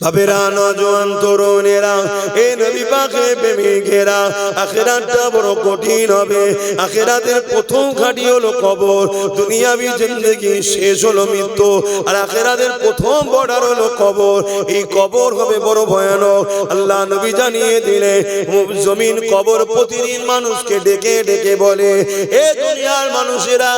বাবেরা নওজোয়ান তরুণেরা এ নবী পাকের প্রেমিকেরা আখিরাতটা বড় কঠিন হবে। আখিরাতের প্রথম ঘাঁটি হলো কবর। দুনিয়াবি জিন্দেগি শেষ হলো মৃত্যু, আর আখিরাতের প্রথম বর্ডার হলো কবর। এই কবর হবে বড় ভয়ানক। আল্লাহ নবী জানিয়ে দিলে জমিন কবর প্রতিদিন মানুষকে ডেকে ডেকে বলে, এ দুনিয়ার মানুষেরা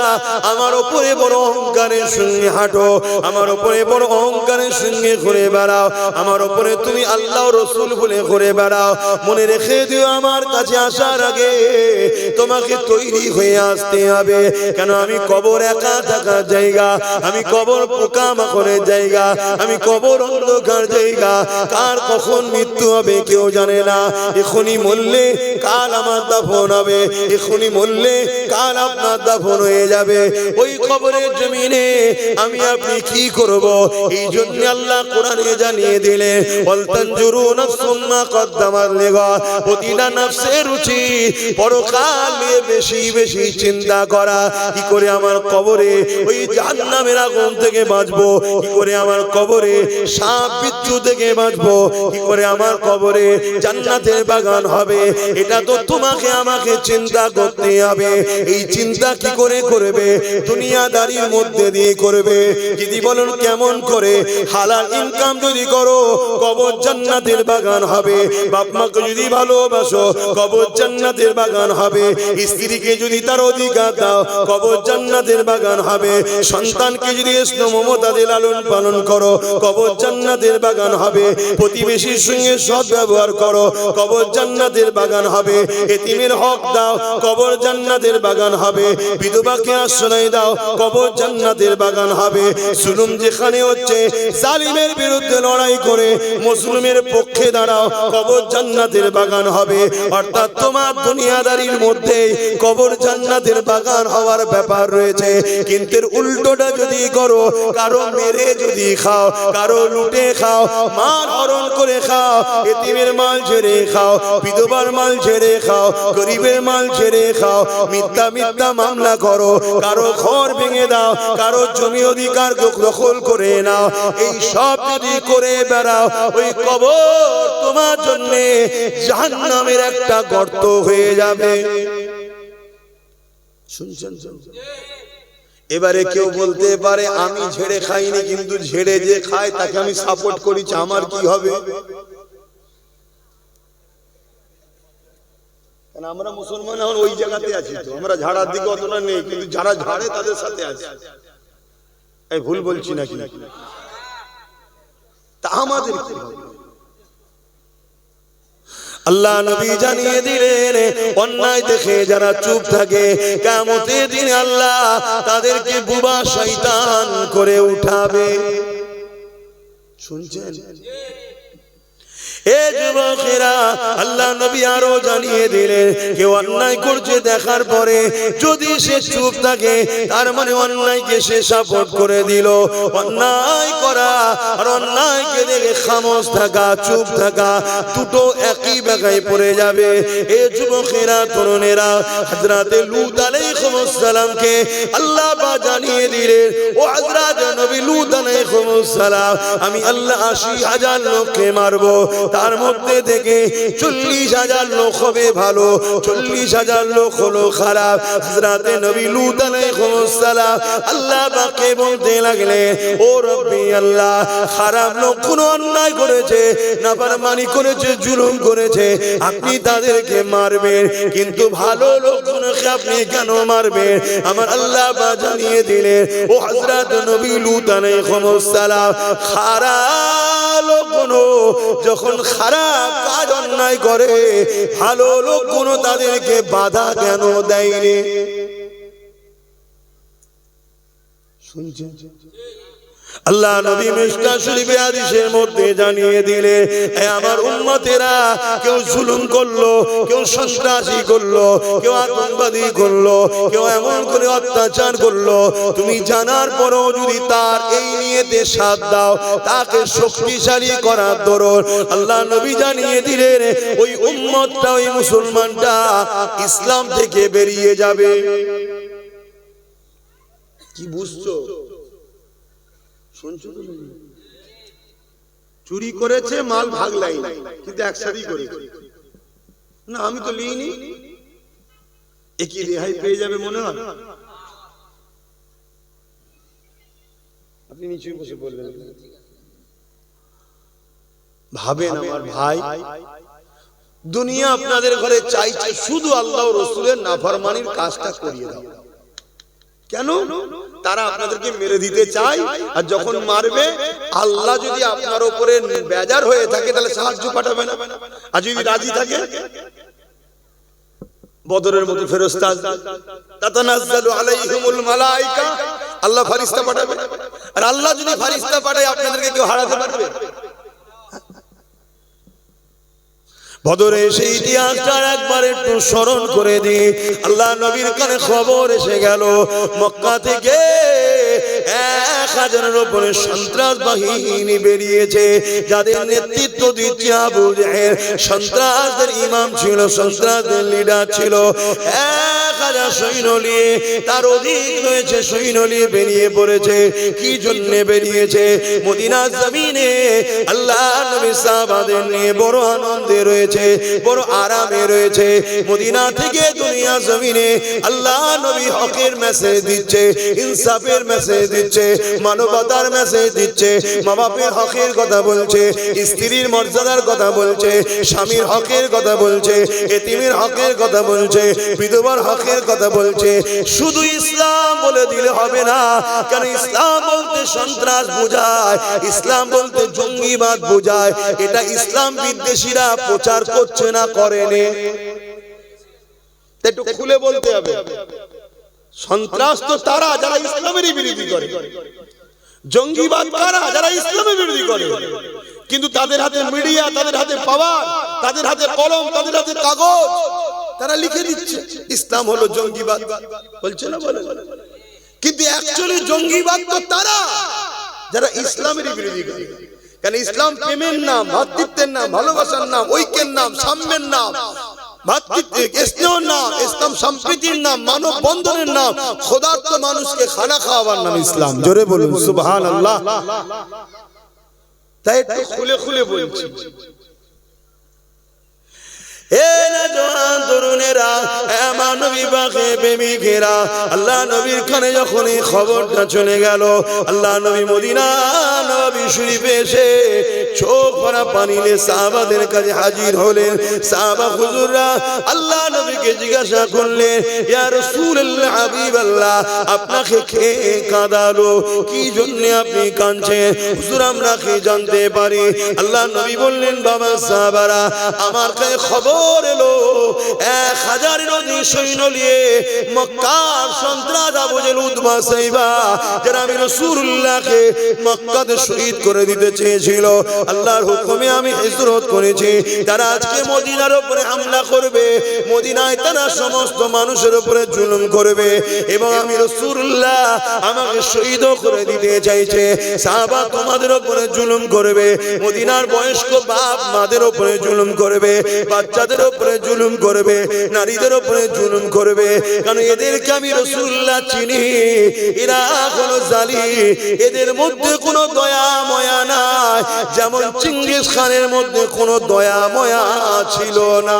আমার উপরে বড় অহংকারের সঙ্গে হাঁটো, আমার উপরে বড় অহংকারের সঙ্গে ঘুরে বেড়াও, আমার উপরে তুমি আল্লাহ রসুল বলে ঘুরে বেড়াও। মনে রেখে দিও আমার কাছে আসার আগে তোমাকে তৈরি হয়ে আসতে হবে। কেন আমি কবর একা থাকার জায়গা, আমি কবর পোকামাকড়ের জায়গা, আমি কবর অন্ধকার জায়গা। কার কখন মৃত্যু হবে কেউ জানে না। এখনই মরলে কাল আমার দাফন হবে, এখনই মরলে কাল আপনার দাফন হয়ে যাবে। ওই কবরের জমিনে আমি আপনি কি করব? এই জন্য আল্লাহ কোরআনে জানিয়ে দিলে প্রতিটা নফসের উচিত পরকাল নিয়ে বেশি বেশি চিন্তা করা। কি করে আমার কবরে ওই জাহান্নামের আগুন থেকে বাঁচবো, কি করে আমার কবরে সাপ বিচ্ছু থেকে বাঁচবো, কি করে আমার কবরে জান্নাতের বাগান হবে। এটা তো তোমাকে আমাকে চিন্তা করতে হবে। এই চিন্তা কি করে করবে? দুনিয়াদারির মধ্যে দিয়ে করবে। যদি বলেন কেমন করে? হালাল ইনকাম যদি করো কবর জান্নাতের বাগান হবে। বাপ মাকে যদি ভালোবাসো কবর জান্নাতের বাগান হবে। স্ত্রীকে যদি তার অধিকার দাও কবর জান্নাতের বাগান হবে। সন্তানকে যদি স্নেহ মমতা দিয়ে লালন পালন করো কবর জান্নাতের বাগান হবে। প্রতিবেশীর সঙ্গে সৎ ব্যবহার করো কবর জান্নাতের বাগান হবে। এতিমের হক দাও কবর জান্নাতের বাগান হবে। বিধবাকে আশ্রয় দাও কবর জান্নাতের বাগান হবে। জুলুম যেখানে হচ্ছে জালিমের বিরুদ্ধে লড়াই করে মুসলিমের পক্ষে দাঁড়াও কবর জান্নাতের বাগান হবে। অর্থাৎ তোমার দুনিয়াদারির মধ্যে কবর জান্নাতের বাগান হওয়ার ব্যাপার রয়েছে। কিন্তু উল্টোটা যদি করো, কারো মেরে যদি খাও, কারো লুটে খাও, মাল হরণ করে খাও, এতিমের মাল ছেড়ে খাও, বিধবার মাল ছেড়ে খাও, গরিবের মাল ছেড়ে খাও, মিথ্যা মিথ্যা মামলা করো, কারো ঘর ভেঙে দাও, কারো জমি অধিকার দখল করে নাও, এই সব যদি করে বেড়াও ওই কবর তোমার জন্য জাহান্নামের একটা গর্ত হয়ে যাবে। শুনছেন? এবারে কেউ বলতে পারে আমি ঝেড়ে খাইনি, কিন্তু ঝেড়ে যে খায় তাকে আমি সাপোর্ট করেছি, আমার কি হবে? আমরা মুসলমান এখন ওই জায়গাতে আছি, তো আমরা ঝাড়ার দিকে অতটা নেই, কিন্তু যারা ঝাড়ে তাদের সাথে আছি। এই ভুল বলছি নাকি? তা আমাদের কি হবে? আল্লাহ নবী জানিয়ে দিলেন অন্যায় দেখে যারা চুপ থাকে কিয়ামতের দিনে আল্লাহ তাদেরকে বুবা শয়তান করে উঠাবে। শুনছেন? এ যুবকেরা, আল্লাহ নবী আরো জানিয়ে দিলেন কেউ অন্যায় করছে দেখার পরে যদি সে চুপ থাকে তার মানে অন্যায়কে সে সাপোর্ট করে দিল। অন্যায় করা আর অন্যায়কে দেখে খামোশ থাকা, চুপ থাকা, দুটো একই জায়গায় পড়ে যাবে। এ যুবকেরা, তরুণেরা, হযরতে লূত আলাইহিস সালামকে আল্লাহ পাক জানিয়ে দিলেন ও হযরত নবী লূত আলাইহিস সালাম, আমি আল্লাহ ৮০,০০০ লোককে মারবো, তার মধ্যে থেকে ৪০,০০০ লোক হবে ভালো, ৪০,০০০ লোক হলো খারাপ। হযরতে নবী লূত আলাইহিস সালাম আল্লাহ পাককে বলতে লাগলেন ও রব্বি আল্লাহ, খারাপ লোক কোন অন্যায় করেছে, নাফরমানি করেছে, জুলুম করেছে, আপনি তাদেরকে মারবেন, কিন্তু ভালো লোকগুলোকে আপনি কেন মারবেন? আমার আল্লাহ পাক জানিয়ে দিলেন ও হযরত নবী লূত আলাইহিস সালাম, খারাপ লোকগুলো যখন খারাপ কাজ অন্যায় করে ভালো লোকগুলো তাদেরকে বাধা কেন দেয়নি? শুনছেন? আল্লাহ নবী মিশকা শরীফে হাদিসের মধ্যে জানিয়ে দিলে এ আমার উম্মতেরা, কেউ জুলুম করলো, কেউ সন্ত্রাসী করলো, কেউ আতঙ্কবাদী করলো, কেউ এমন করে অত্যাচার করলো, তুমি জানার পরও যদি তার এই নিয়তে সাথ দাও, তাকে শক্তিশালী করার দরুন আল্লাহ নবী জানিয়ে দিলেন ওই উম্মতটা, ওই মুসলমানটা ইসলাম থেকে বেরিয়ে যাবে। কি বুঝছো? শুনছো? চুরি করেছে, মাল ভাগ লাইনি, কিন্তু একসাথেই করেছে। না আমি তো লিইনি, একই রেহাই পেয়ে যাবে মনে হয়? আপনি নিচে বসে বলবেন। ভাবেন আমার ভাই, দুনিয়া আপনাদের ঘরে চাইছে শুধু আল্লাহ ও রাসূলের নাফরমানির কাজটা করিয়ে দাও। কেন? তারা আপনাদেরকে মেরে দিতে চায়, আর যখন মারবে আল্লাহ যদি আপনার উপরে বেজার হয়ে থাকে তাহলে সাহায্য পাঠাবে না, আর যদি রাজি থাকে বদরের মতো ফেরেশতা তাতানাজ্জালু আলাইহিমুল মালায়েকা, আল্লাহ ফেরেশতা পাঠাবে। আর আল্লাহ যদি ফেরেশতা পাঠায় আপনাদেরকে কেউ হারাতে পারবে? বদরে সেই ইতিহাসটা একবার একটু স্মরণ করে দিই। আল্লাহ নবীর কানে খবর এসে গেল মক্কা থেকে 1000-এর উপরে সন্ত্রাস বাহিনী বেরিয়েছে, যাদের নেতৃত্ব দিচ্ছে আবু জাহেল। সন্ত্রাসদের ইমাম ছিল, সন্ত্রাসদের লিডার ছিল। 1000 সৈন্য নিয়ে, তার অধিক রয়েছে সৈন্য নিয়ে বেরিয়ে পড়েছে। কি জন্য বেরিয়েছে? মদিনার জমিনে আল্লাহ নবী সাহাবাদের নিয়ে বড় আনন্দে রয়েছে, বড় আরামে রয়েছে। মদিনা থেকে দুনিয়া জমিনে আল্লাহ নবী হকের মেসেজ দিচ্ছে, ইনসাফের মেসেজ দিচ্ছে, মানবতার মেসেজ দিচ্ছে, মা বাপের হকের কথা বলছে, স্ত্রীর মর্যাদার কথা বলছে, স্বামীর হকের কথা বলছে, এতিমের হকের কথা বলছে, বিধবার হকের কথা বলছে। শুধু ইসলাম বলে দিলে হবে না, কারণ ইসলাম বলতে সন্ত্রাস বোঝায়, ইসলাম বলতে জঙ্গিবাদ বোঝায়। এটা ইসলাম বিদ্বেষীরা প্রচার করছে না, করেনি। একটু খুলে বলতে হবে। সন্ত্রাস তো তারা যারা ইসলামেরই বিরোধী করে, জঙ্গিবাদ কারা? যারা ইসলামের বিরোধী করে। কিন্তু তাদের হাতে মিডিয়া, তাদের হাতে পাওয়ার, তাদের হাতে কলম, তাদের হাতে কাগজ, তারা লিখে দিচ্ছে ইসলাম হলো জঙ্গিবাদ, বলছে না? বলে। কিন্তু অ্যাকচুয়ালি জঙ্গিবাদ তো তারা যারা ইসলামেরই বিরোধী করে। কারণ ইসলাম প্রেমের নাম, ভ্রাতৃত্বের নাম, ভালোবাসার নাম, ঐক্যের নাম, সাম্যের নাম, স্নেহের নাম, ইসলাম সম্প্রীতির নাম, মানব বন্ধনের নাম, খোদার্থ মানুষকে খানা খাওয়াবার নাম ইসলাম। জোরে বলুন সুবহানাল্লাহ। তাই একটু খুলে খুলে বলছি। আল্লাহ নবীর কানে যখন এই খবরটা চলে গেল, আল্লাহ নবী মদিনা নবী শরীফে এসে চোখ ভরা পানি নিয়ে সাহাবাদের কাছে হাজির হলেন। সাহাবা হুজুররা আল্লাহ নবীকে জিজ্ঞাসা করলেন, ইয়া রাসূলুল্লাহ, হাবিবাল্লাহ, আপনাকে কে কাঁদালো? কি জন্য আপনি কাঁদছেন? হুজুর আমরা কি জানতে পারি? আল্লাহ নবী বললেন, বাবা সাহাবারা, আমার কাছে খবর এলো 1000-এর অধিক সৈন্য নিয়ে মক্কার সন্ত্রাস আবু জেহেল, উতবা, সাইবা, যারা আমি রাসূলুল্লাহকে মক্কাতে শহীদ করে দিতে চেয়েছিল, আল্লাহর হুকুমে আমি হিজরত করেছি। তারা আজকে মদিনার উপরে হামলা করবে, মদিনায় তারা সমস্ত মানুষের উপরে জুলুম করবে, এবং আমি রাসূলুল্লাহ আমাকে শহীদ করে দিতে চাইছে। সাহাবা তোমাদের উপরে জুলুম করবে, মদিনার বয়স্ক বাপ মাদের উপরে জুলুম করবে, বাচ্চাদের উপরে জুলুম করবে, নারীদের উপরে জুলুম করবে। কারণ এদেরকে আমি রাসূলুল্লাহ চিনি, এরা হলো জালিম, এদের মধ্যে কোনো দয়া ময়া নাই, যেমন চিঙ্গিস খানের মধ্যে কোনো দয়া ময়া ছিল না।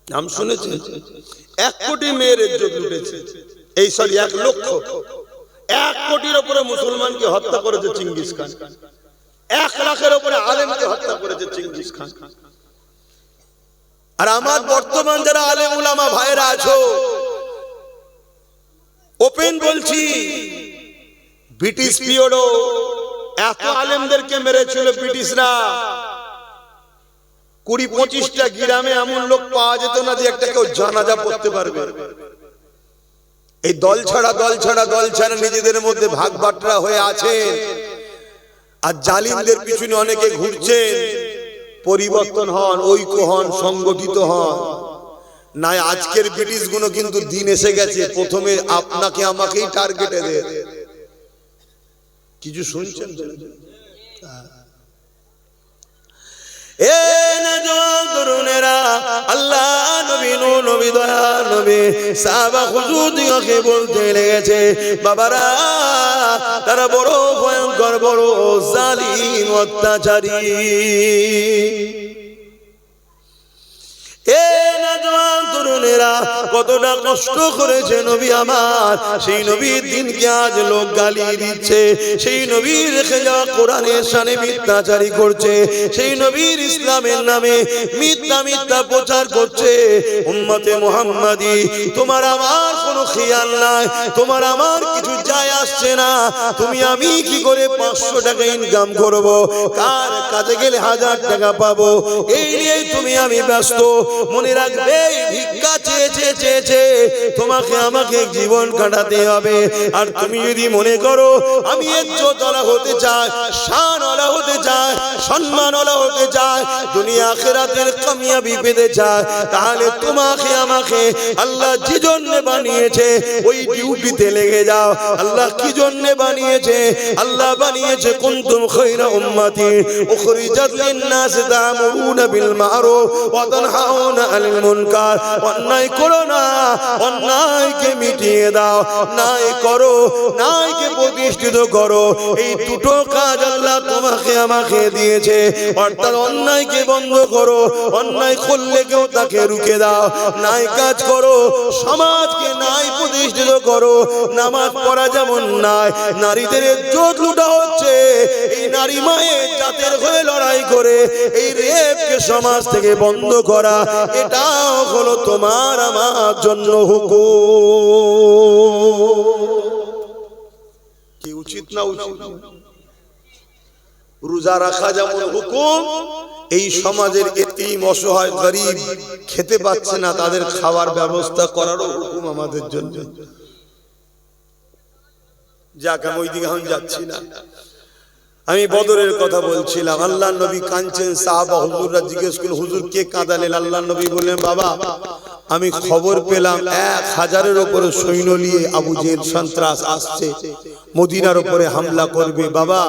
নাম শুনেছেন? 1 কোটি মেয়ের ইজ্জত লুটেছে, এই সরি 1 লক্ষ, 1 কোটির উপরে মুসলমানকে হত্যা করেছে চিঙ্গিস খান, 1 লাখের উপরে আলেমকে হত্যা করেছে চিঙ্গিস খান। আর আমার বর্তমান যারা আলেম উলামা ভাইরা আছো, ওপেন বলছি, ব্রিটিশ পিরিয়ডও এত আলেমদেরকে মেরেছিল ব্রিটিশরা। 20-25টা গ্রামে এমন লোক পাওয়া যেত না যে একটা কেউ জানাজা পড়তে পারবে। এই দল ছাড়া নিজেদের মধ্যে ভাগ বাটরা হয়ে আছে, আর জালিমদের পিছনে অনেকে ঘুরছেন। পরিবর্তন হন, ঐক্য হন, সংগঠিত হন। না, আজকের ব্রিটিশ গুলো কিন্তু দিন এসে গেছে, প্রথমে আপনাকে আমাকেই টার্গেটে দেয়। কিছু শুনছেন? আল্লাহ নবী, নবী দয়া নবী, সাহাবা হুজুর দিকে বলতে লেগেছে, বাবারা তারা বড় ভয়ঙ্কর, বড় জালিম, অত্যাচারী। এ নওজোয়ান তরুণেরা কতটা কষ্ট করেছে নবী আমার, সেই নবীর দিনকে আজ লোক গালি দিচ্ছে, সেই নবীর রেখে যাওয়া কোরআনের শানে মিথ্যাচারী করছে, সেই নবীর ইসলামের নামে মিথ্যা মিথ্যা প্রচার করছে। উম্মতে মুহাম্মাদি, তোমার আমার কোনো খেয়াল নাই, তোমার আমার কিছু যায় আসছে না। তুমি আমি কি করে 500 টাকা ইনকাম করব, কার কাজে গেলে 1000 টাকা পাবো, এই নিয়েই তুমি আমি ব্যস্ত। মনে রাখবে, ভিক্ষা চেয়ে তোমাকে আমাকে জীবন কাটাতে হবে। আর তুমি যদি মনে করো আমি ইজ্জতওয়ালা হতে চাই, শানওয়ালা হতে চাই, সম্মানওয়ালা হতে চাই, দুনিয়া আখিরাতের কামিয়াবি পেতে চাই, তাহলে তোমাকে আমাকে আল্লাহ যে জন্য বানিয়েছে ওই ডিউটিতে লেগে যাও। আল্লাহ কি জন্য বানিয়েছে? আল্লাহ বানিয়েছে কুনতুম খায়রা উম্মাতি উখরিজাত লিন-নাস তা'মুরুনা বিল মা'রুফ ওয়া তানহাউনা আনিল মুনকার। অন্যায় করো না, অন্যায়কে মিটিয়ে দাও, নাই করো, নাইকে প্রতিষ্ঠিত করো। এই দুটো কাজ আল্লাহ তোমাকে আমাকে দিয়েছে। অর্থাৎ অন্যায়কে বন্ধ করো, অন্যায় করলে কেউ তাকে রুখে দাও, নাই কাজ করো, সমাজকে নাই প্রতিষ্ঠিত করো। নামাজ পড়া যেমন নাই, নারীদের ইজ্জত লুটা হচ্ছে, এই নারী মায়ের জাতের হয়ে লড়াই করে এই রেপকে সমাজ থেকে বন্ধ করা, এটাও হলো তোমার আমার জন্য হুকুম। কি উচিত না উচিত? রোজা রাখা যেমন হুকুম, এই সমাজের এতিম, অসহায়, গরিব খেতে পাচ্ছে না, তাদের খাবার ব্যবস্থা করারও হুকুম আমাদের জন্য। যাক, আমি ওই দিকে এখন যাচ্ছি না। আমি বদরের কথা বলছিলাম। আল্লাহ নবী কাঁদছেন, সাহাবা হুজুররা জিজ্ঞেস করলেন, হুজুর কে কাঁদালেন? আল্লাহ নবী বললেন, বাবা আমি খবর পেলাম 1000-এর উপরে সৈন্য নিয়ে আবু জেহেল সন্ত্রাস আসছে, মদিনার উপরে হামলা করবে। বাবা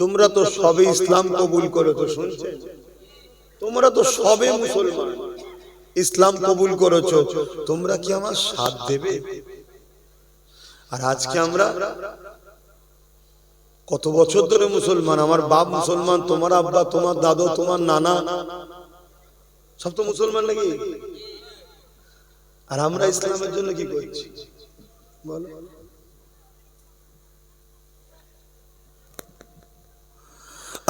তোমরা তো সবে ইসলাম কবুল করেছো, শুনছেন? তোমরা তো সবে মুসলমান, ইসলাম কবুল করেছো, তোমরা কি আমার সাথ দেবে? আর আজকে আমরা কত বছর ধরে মুসলমান, আমার বাপ মুসলমান, তোমার আব্বা, তোমার দাদু, তোমার নানা সব তো মুসলমান নাকি? আর আমরা ইসলামের জন্য কি করছি বলো?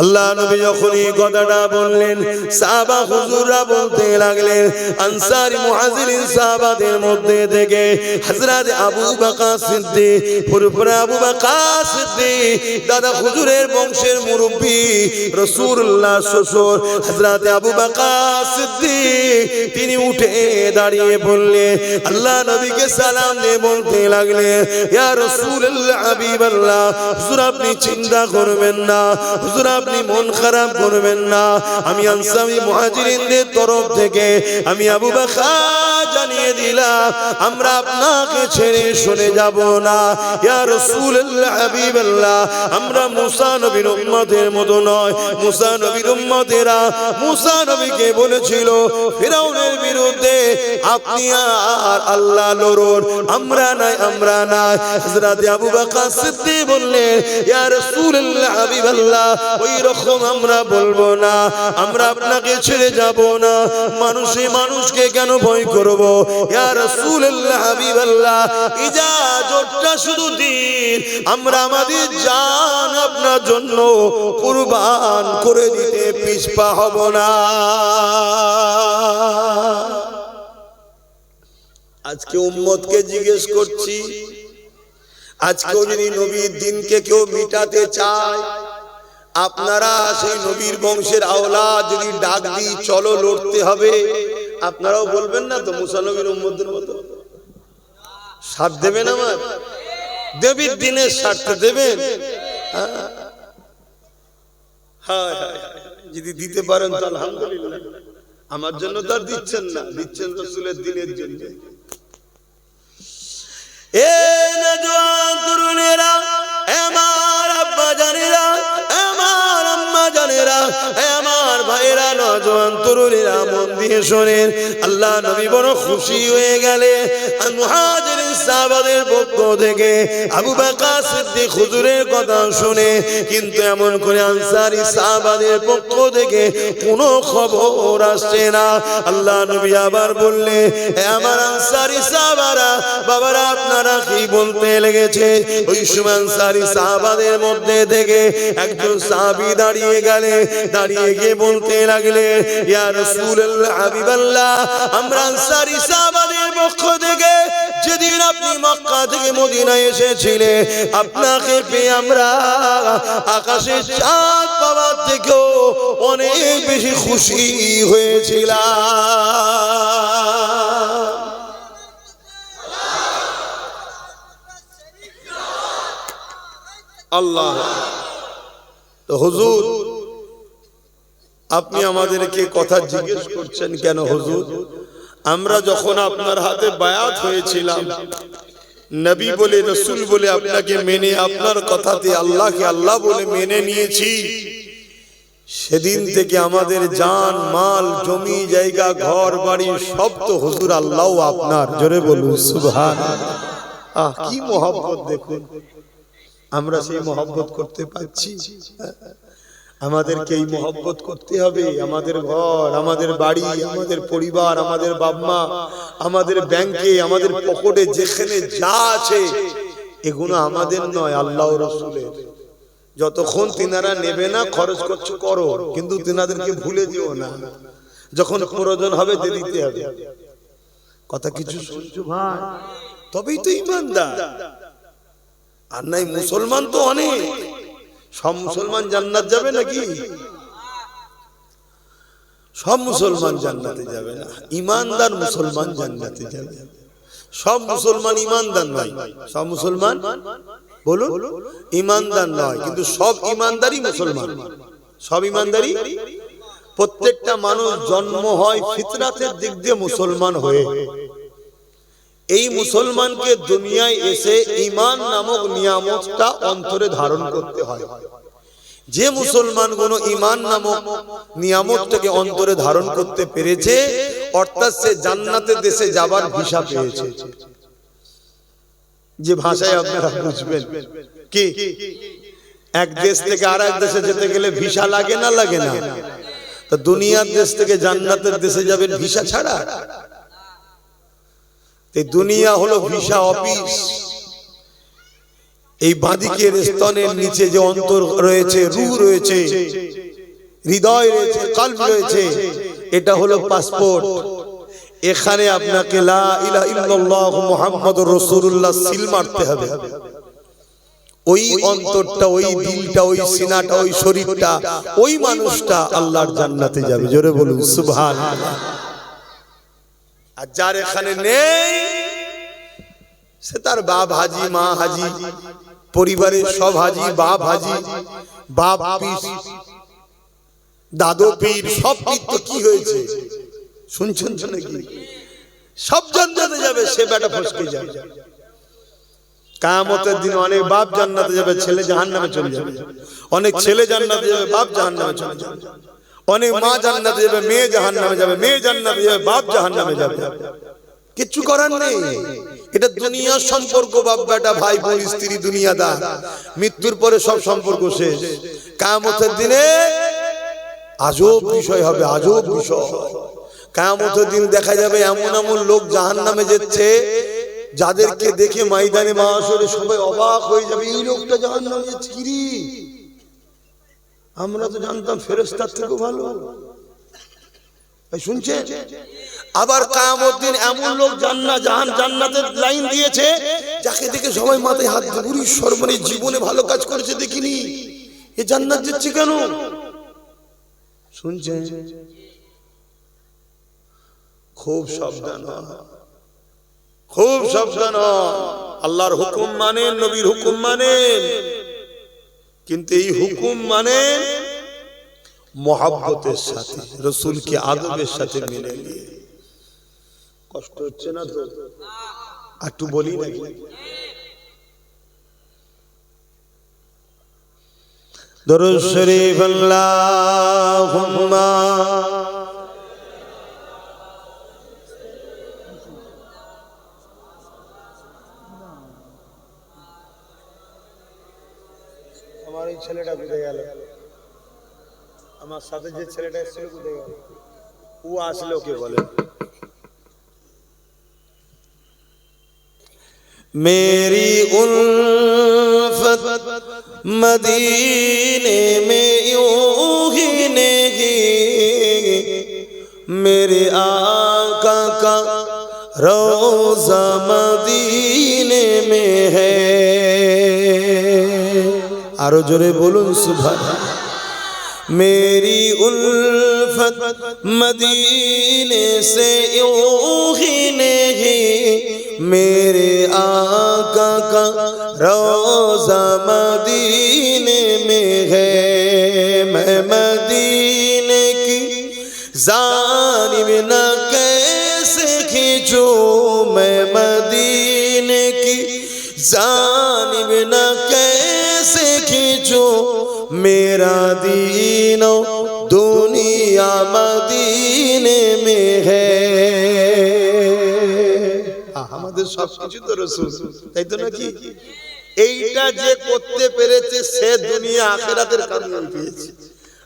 আল্লাহ নবী যখন এই কথাটা বললেন, সাহাবা হুজুররা বলতে লাগলেন, আনসারী মুহাজিরিন সাহাবাদের মধ্যে থেকে হযরত আবু বকর সিদ্দিক, ফুরফুরা আবু বকর সিদ্দিক, দাদা হুজুরের বংশের মুরব্বি, রাসূলুল্লাহ শ্বশুর হযরত আবু বকর সিদ্দিক, তিনি উঠে দাঁড়িয়ে বললেন, আল্লাহ নবীকে সালাম দিয়ে বলতে লাগলেন, ইয়া রাসূলুল্লাহ, হাবিবাল্লাহ, হুজুর আপনি চিন্তা করবেন না, হুজুর আপনি মন খারাপ করবেন না, আমি আনসারী মুহাজিরিনদের তরফ থেকে আমি আবু বকর জানিয়ে দিলাম, আমরা আপনাকে ছেড়ে সরে যাব না। ইয়া রাসূলুল্লাহ, হাবিবাল্লাহ, আমরা মুসা নবীর উম্মতের মতো নয়। মুসা নবীর উম্মতেরা মুসা নবীকে বলেছিল ফিরাউনের বিরুদ্ধে, আপনি আর আল্লাহ লড়ুন, আমরা নাই, আমরা নাই। হযরত আবু বকর সিদ্দিক বললেন, ইয়া রাসূলুল্লাহ, হাবিবাল্লাহ, ওই রকম আমরা বলবো না, আমরা আপনাকে ছেড়ে যাব না। মানুষে মানুষকে কেন ভয় করব? ইয়া রাসূলুল্লাহ, হাবিবাল্লাহ, ইজাজতটা শুধু দিন, আমরা আমাদের জান আপনার জন্য কুরবান করে দিতে পিছপা হব না। আজকে উম্মতকে জিজ্ঞেস করছি, আজকেও যদি নবীর দিনকে কেউ মিটাতে চায়, আপনারা সেই নবীর বংশের আওলাদ যদি ডাক দিই চলো লড়তে হবে, আপনারাও বলবেন না তো মুসা নবীর উম্মতদের মতো? সাথ দেবেন আমার? দেবীর দিনের স্বার্থে দেবেন? হ্যাঁ, যদি দিতে পারেন তো আলহামদুলিল্লাহ। আমার জন্য তো আর দিচ্ছেন না, দিচ্ছেন রাসূলের দিনের জন্য। এ নওজোয়ান তরুণেরা, আমার আব্বা জানেরা, আমার আম্মা জানেরা, আমার ভাইরা, নওজোয়ান তরুণেরা মন দিয়ে শোনেন। আল্লাহ নবী বড় খুশি হয়ে গেলেন। মুহাজিরিন সাহাবাদের পক্ষ থেকে আবু বকর সিদ্দিক হুজুরের কথা শুনে, কিন্তু এমন করে আনসারী সাহাবাদের পক্ষ থেকে কোনো খবর আসছে না। আল্লাহ নবী আবার বললে, হে আমার আনসারী সাহাবারা, বাবারা আপনারা কি বলতে লেগেছে? ওই সময় আনসারী সাহাবাদের মধ্যে থেকে একজন সাহাবী দাঁড়িয়ে গিয়ে বলতে লাগলে, ইয়া রাসূলুল্লাহ, হাবিবাল্লাহ, আমরা আনসারী সাহাবাদের পক্ষ থেকে যেদিন আপনি মক্কা থেকে মদিনায় এসেছিলেন, আপনাকে পেয়ে আমরা আকাশের চাঁদ পাওয়ার থেকেও অনেক বেশি খুশি হয়েছিলাম। আল্লাহ। তো হুজুর, আপনি আমাদেরকে কথা জিজ্ঞেস করছেন কেন হুজুর? আমরা যখন আপনার হাতে বায়াত হয়েছিলাম, নবী বলে রসুল বলে আপনাকে মেনে, আপনার কথাতে আল্লাহকে আল্লাহ বলে মেনে নিয়েছি, সেদিন থেকে আমাদের জান মাল জমি জায়গা ঘর বাড়ি সব তো হুজুর আল্লাহ আপনার। জোরে বলুন সুবহানাল্লাহ। কি মহব্বত দেখুন, আমরা সেই মহব্বত করতে পারছি? আমাদেরকে এই মহব্বত করতে হবে। আমাদের ঘর, আমাদের বাড়ি, আমাদের পরিবার, আমাদের বাবা মা, আমাদের ব্যাংকে, আমাদের পকেটে যেখানে যা আছে, এগুলো আমাদের নয়, আল্লাহ রাসূলের। যতক্ষণ তিনারা নেবে না, খরচ করছো করো, কিন্তু তিনাদেরকে ভুলে দিও না। যখন প্রয়োজন হবে দিয়ে দিতে হবে। কথা কিছু শুনছো ভাই? তবেই তো ঈমানদার। আর নাই মুসলমান তো অনেক। সব মুসলমান জান্নাত যাবে নাকি? সব মুসলমান জান্নাতে যাবে না, ঈমানদার মুসলমান জান্নাতে যাবে। সব মুসলমান ঈমানদার নয়। সব মুসলমান বলুন ঈমানদার নয়, কিন্তু সব ঈমানদারই মুসলমান। সব ঈমানদারই। প্রত্যেকটা মানুষ জন্ম হয় ফিতরাতের দিক দিয়ে মুসলমান হয়ে। এই মুসলমানকে দুনিয়ায় এসে ঈমান নামক নিয়ামতটা অন্তরে ধারণ করতে হয়। যে মুসলমান কোন ঈমান নামক নিয়ামতটাকে অন্তরে ধারণ করতে পেরেছে, অর্থাৎ সে জান্নাতের দেশে যাবার ভিসা পেয়েছে। যে ভাষায় আপনারা বুঝবেন, কি এক দেশ থেকে আরেক দেশে যেতে গেলে ভিসা লাগে না লাগে না? তো দুনিয়ার দেশ থেকে জান্নাতের দেশে যাবেন ভিসা ছাড়া? এই দুনিয়া হলো ভিসা অফিস। এই বাঁদিকের স্তনের নিচে যে অন্তর রয়েছে, রূহ রয়েছে, হৃদয় রয়েছে, কলব রয়েছে, এটা হলো পাসপোর্ট। এখানে আপনাকে লা ইলাহা ইল্লাল্লাহ মুহাম্মাদুর রাসূলুল্লাহ সিল মারতে হবে। ওই অন্তরটা, ওই দিলটা, ওই সিনাটা, ওই শরীরটা, ওই মানুষটা আল্লাহর জান্নাতে যাবে। জোরে বলুন সুবহানাল্লাহ। আর যার এখানে নেই, সে তার বাপ হাজি, মা হাজি, পরিবারের সব হাজি, বাপ হাজি, বাপ পীর, দাদু পীর, সব পীর তো কি হয়েছে শুনছেন নাকি? সব জান্নাতে যাবে, সে বেটা ফসকে যাবে। কিয়ামতের দিন অনেক বাপ জান্নাতে যাবে, ছেলে জাহান্নামে চলে যাবে। অনেক ছেলে জান্নাতে যাবে, বাপ জাহান্নামে চলে যাবে। অনেক মা জান্নাতে যাবে, মেয়ে জাহান্নামে যাবে। মেয়ে জান্নাতে যাবে, বাপ জাহান্নামে যাবে। কিছু করার নেই। এটা দুনিয়ার সম্পর্ক, বাপ বেটা, ভাই বোন, স্ত্রী, দুনিয়াদার। মৃত্যুর পরে সব সম্পর্ক শেষ। কিয়ামতের দিনে আজব বিষয় হবে, আজব বিষয়। কিয়ামতের দিন দেখা যাবে এমন এমন লোক জাহান্নামে যাচ্ছে, যাদেরকে দেখে ময়দানে মাহশরে সবাই অবাক হয়ে যাবে, এই লোকটা জাহান্নামে যাচ্ছে, কি রে? আমরা তো জানতাম ফেরেশতার থেকেও ভালো। শুনছেন? আবার কিয়ামতের দিন এমন লোক জান্নাতের লাইন দিয়েছে, যাকে দেখে সবাই মাথায় হাত দিয়ে সর্বনে জীবনে ভালো কাজ করেছে দেখিনি, এ জান্নাত যাচ্ছে কেন? শুনছেন? খুব সাবধান, খুব সাবধান। আল্লাহর হুকুম মানেন, নবীর হুকুম মানেন, কিন্তু এই হুকুম মানেন মহব্বতের সাথে, রাসূলকে আদবের সাথে মেনে নিয়ে। কষ্ট হচ্ছে না তো? একটু বলি নাকি? দরুদ শরীফ আল্লাহুম্মা আমার সাথে যে ছেলেটা এসেছিল কোথায় গেল? ও আসলে ওকে বলে मेरी उल्फत मदीने में यूं ही नहीं, मेरे आका का रोज़ा मदीने में है। आरो जोरे बोलूं सुभान। मेरी उल्फत मदीने से यूं ही नहीं, मेरे आका का रोज़ा मदीने में है। मैं मदीने की जानिब न कैसे खींचूं, मैं मदीने की जानिब न कैसे खींचूं, मेरा दीनो दुनिया मदीने में है। আমাদের সবকিছু তো রাসূল, তাই তো নাকি? এইটা যে করতে পেরেছে সে দুনিয়া আখিরাতের কামিয়াবি পেয়েছে,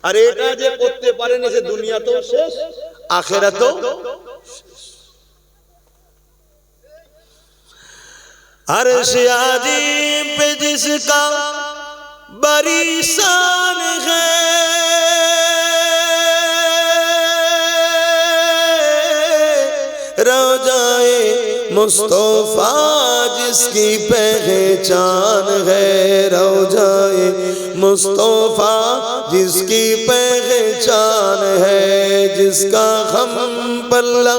আর এটা যে করতে পারেনি সে দুনিয়াতেও শেষ আখিরাতেও। अर्श आज़ीम पे जिसका बड़ी शान है, रोज़ाए मुस्तफ़ा जिसकी पहचान है, रोज़ाए मुस्तफ़ा जिसकी पहचान है, जिसका हम पल्ला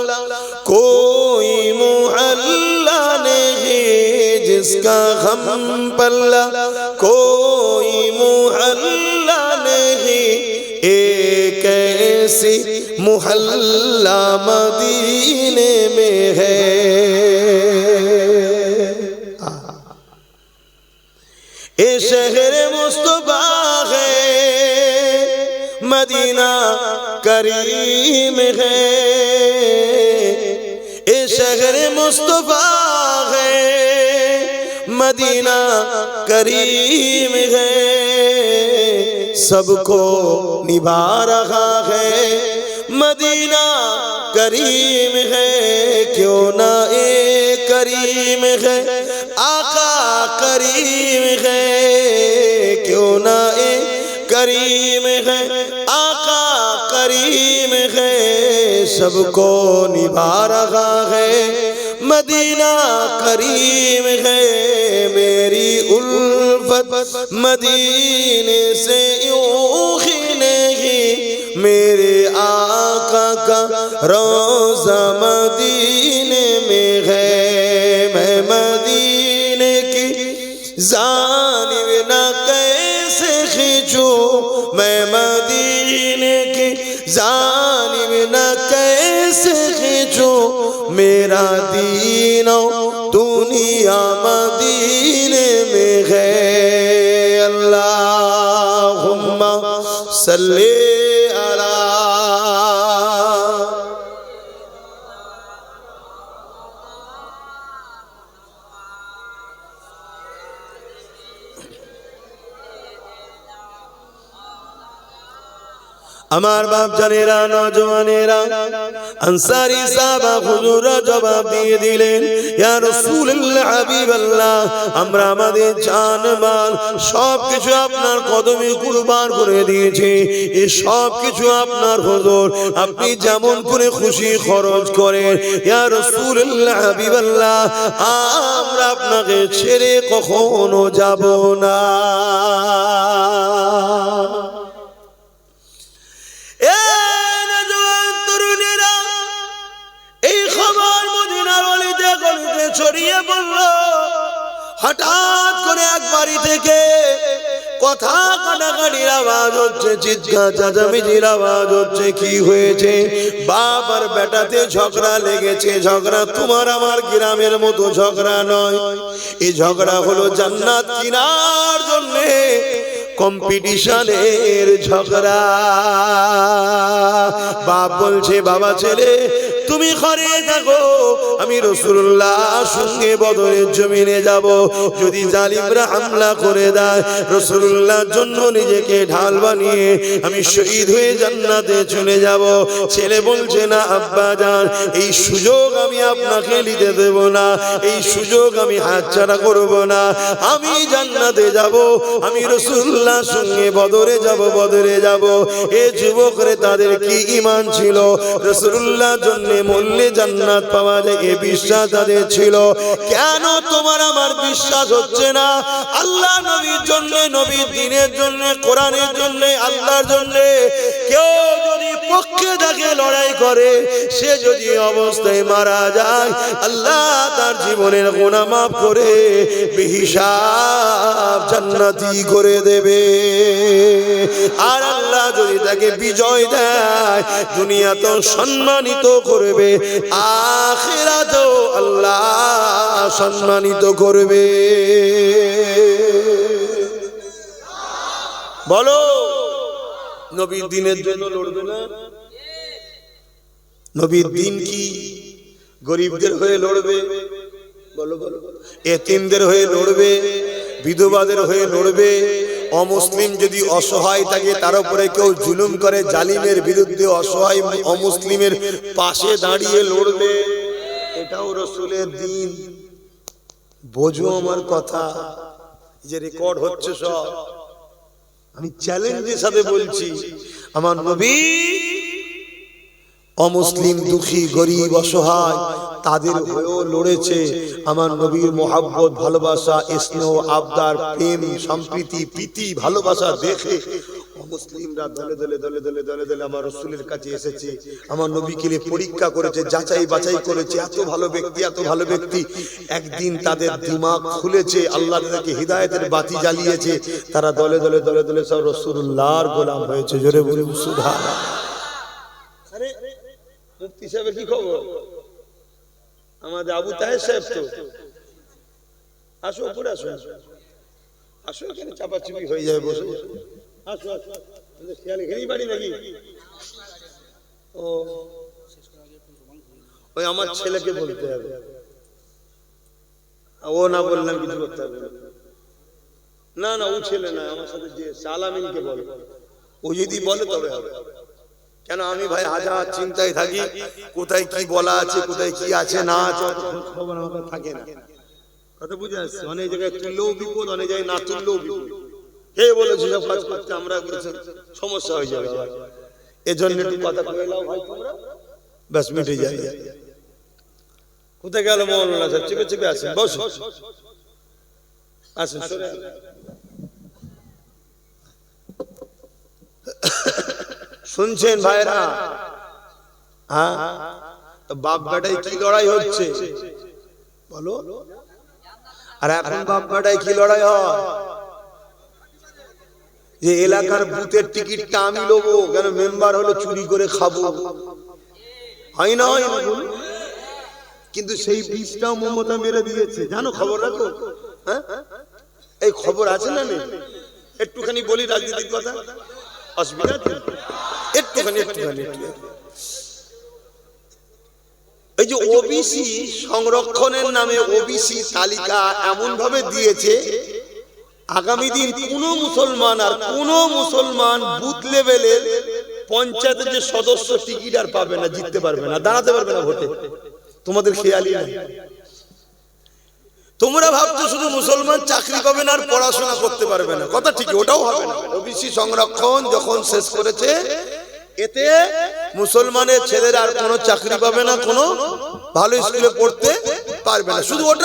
कोई मुहल्ला नहीं, जिसका हम पल्ला कोई मुहल्ला नहीं, एक ऐसी मुहल्ला मदीने में है। ये शहर मुस्तफा है, मदीना करीम है। ये शहर मुस्तफा है, मदीना करीम है। सबको निभा रहा है, मदीना करीम है। क्यों ना एक करीम है, आका करीम है। क्यों ना एक करीम है, आका करीम है। सबको निभा रहा है, मदीना करीम है। मेरी उल्फत मदीने से यूं ही नहीं, मेरे आका का रोज़ा मदीने में है। मैं मदीने की जानिब न कैसे खींचूं, मैं मदीने की जानिब न कैसे खींचूं, मेरा दीनो दुनिया मदीने में है। अल्लाहुम्मा सल्ली अला। আমার বাপ জানেরা, নওজওয়ানেরা, আনসারী সাহাবা হুজুররা জবাব দিয়ে দিলেন, ইয়া রাসূলুল্লাহ, হাবিবাল্লাহ, আমরা আমাদের জান মাল সবকিছু আপনার কদমে কুরবান করে দিয়েছি। এই সব কিছু আপনার হুজুর, আপনি যেমন করে খুশি খরচ করেন। ইয়া রাসূলুল্লাহ, হাবিবাল্লাহ, আমরা আপনাকে ছেড়ে কখনো যাব না। ছড়িয়ে বলল। হঠাৎ করে এক বাড়ি থেকে কথা কাটাকাটির আওয়াজ হচ্ছে, চিৎকার চেঁচামেচির আওয়াজ হচ্ছে। কি হয়েছে? বাপ আর বেটাতে ঝগড়া লেগেছে। ঝগড়া তোমার আমার গ্রামের মতো ঝগড়া নয়, এই ঝগড়া হলো জান্নাত কেনার জন্যে কম্পিটিশনের ঝগড়া। বাপ বলছে বাবা ছেলে তুমি ঘরে থাকো, আমি রাসূলুল্লাহ সঙ্গে বদরের জমিনে যাব। যদি জালিমরা হামলা করে দেয়, রাসূলুল্লাহর জন্য নিজেকে ঢাল বানিয়ে আমি শহীদ হয়ে জান্নাতে চলে যাব। ছেলে বলছে না আব্বা জান, এই সুযোগ আমি আপনাকে নিতে দেব না, এই সুযোগ আমি হাতছাড়া করব না। আমি জান্নাতে যাব, আমি রাসূলুল্লাহর সঙ্গে বদরে যাব, বদরে যাব। এ যুবকরে তাদের কি ঈমান ছিল, রাসূলুল্লাহর জন্য মরলে জান্নাত পাওয়া যায় এ বিশ্বাস তাদের ছিল। কেন তোমার আমার বিশ্বাস হচ্ছে না? আল্লাহ নবীর জন্য, নবীর দ্বীনের জন্য, কোরআনের জন্য, আল্লাহর জন্য কেউ যদি পক্ষে থাকে লড়াই করে, সে যদি অবস্থায় মারা যায়, আল্লাহ তার জীবনের গুনাহ মাফ করে বেহিসাব জান্নাতি করে দেবে। আর আল্লাহ যদি তাকে বিজয় দেয়, দুনিয়া তো সম্মানিত করবে, আখিরাতেও আল্লাহ সম্মানিত করবে। বলো, নবীর দ্বীনের জন্য লড়বে না? নবীর দ্বীন কি গরিবদের হয়ে লড়বে? বলো বলো। এতিমদের হয়ে লড়বে, বিধবাদের হয়ে লড়বে। অমুসলিম যদি অসহায় থাকে, তার উপরে কেউ জুলুম করে, জালিমের বিরুদ্ধে অসহায় অমুসলিমের পাশে দাঁড়িয়ে লড়বে। এটাও রাসূলের দ্বীন। বোঝো আমার কথা, যে রেকর্ড হচ্ছে সব। আমি চ্যালেঞ্জের সাথে বলছি, আমার নবী অমুসলিম, দুঃখী, গরিব, অসহায় তাদের হয়েও লড়েছে। আমার নবীর মোহাব্বত, ভালোবাসা, স্নেহ, আবদার, প্রেম, সম্প্রীতি, প্রীতি, ভালোবাসা দেখে অমুসলিমরা দলে দলে দলে দলে দলে দলে আমার রাসূলের কাছে এসেছে। আমার নবীকে নিয়ে পরীক্ষা করেছে, যাচাই বাছাই করেছে। এত ভালো ব্যক্তি, এত ভালো ব্যক্তি। একদিন তাদের দিমাগ খুলেছে, আল্লাহ তাদেরকে হিদায়াতের বাতি জ্বালিয়েছে। তারা দলে দলে দলে দলে সব রাসূলুল্লাহর গোলাম হয়েছে। জোরে বলুন সুবহানাল্লাহ। আরে মুফতি সাহেবের কি খবর? আমাদের আবু তাহের সাহেব তো। আসো উপরে, আসো আসো, এখানে চাপাচুপি হয়ে যাবে, বসে আসো আসো। খেয়াল এখানেই বাড়ি নাকি? ও, ওই আমার ছেলেকে বলতে হবে, ও না বললাম কিছু করতে হবে না। না, ও ছেলে না, আমার সাথে যে সালামিনকে বলে, ও যদি বলে তবে হবে। কেন আমি ভাই হাজার চিন্তায় থাকি, কোথায় কি বলা আছে, কোথায় কি আছে না আছে, খবর আমার থাকে না। কথা বুঝে আসছে? অনেক জায়গায় তুললেও বিপদ, অনেক জায়গায় না তুললেও বিপদ। কে বলেছে সব কাজ করতে? আমরা সমস্যা হয়ে যাবে। এজন্য একটু কথা কয়ে নাও ভাই তোমরা, ব্যাস মিটে যায়। কোথায় গেল মৌলানা সাহেব? চেপে চেপে আসেন, বস আসেন। শুনছেন ভাইরা? হ্যাঁ, বাপ বেটায় কি লড়াই হচ্ছে বলো? আর এখন বাপ বেটায় কি লড়াই হয়? যে এলাকার বুথের টিকিটটা আমি নেবো, কেন মেম্বার হলো চুরি করে খাবো, হয় না? হয় না? কিন্তু সেই বীজটাও মমতা মেরে দিয়েছে, জানো? খবর রাখো। হ্যাঁ, এই খবর আছে না নেই? একটুখানি বলি রাজনীতির কথা, অসুবিধা একটুখানি। এই যে ওবিসি সংরক্ষণের নামে ওবিসি তালিকা এমন ভাবে দিয়েছে, আগামী দিন কোন মুসলমান আর কোন মুসলমান বুথ লেভেলের পঞ্চায়েতের যে সদস্য টিকিট আর পাবে না, জিততে পারবে না, দাঁড়াতে পারবে না ভোটে। তোমাদের খেয়ালই নাই। তোমরা ভাবছো শুধু মুসলমান চাকরি পাবে না আর পড়াশোনা করতে পারবে না, কথা ঠিক, ওটাও হবে না। ওবিসি সংরক্ষণ যখন শেষ করেছে, এতে মুসলমানের ছেলেরা আর কোনো চাকরি পাবে না, কোনো ভালো স্কুলে পড়তে পারবে না, শুধু ওটা